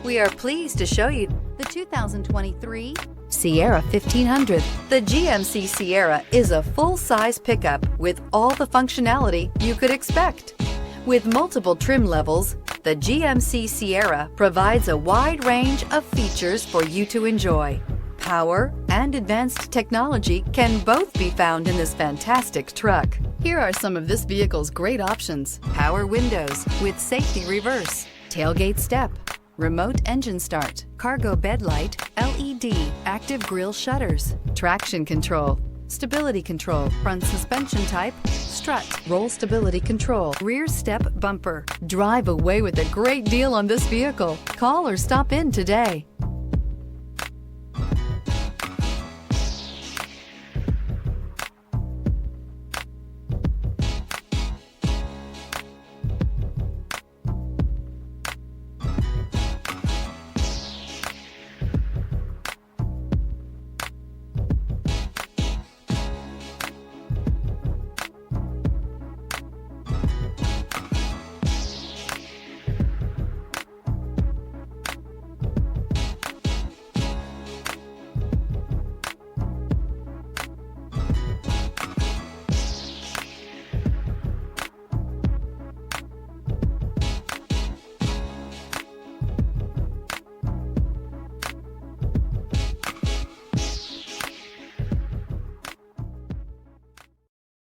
We are pleased to show you the 2023 Sierra 1500. The GMC Sierra is a full-size pickup with all the functionality you could expect. With multiple trim levels, the GMC Sierra provides a wide range of features for you to enjoy. Power and advanced technology can both be found in this fantastic truck. Here are some of this vehicle's great options: power windows with safety reverse, tailgate step, remote engine start, cargo bed light, LED, active grille shutters, traction control, stability control, front suspension type, strut, roll stability control, rear step bumper. Drive away with a great deal on this vehicle. Call or stop in today.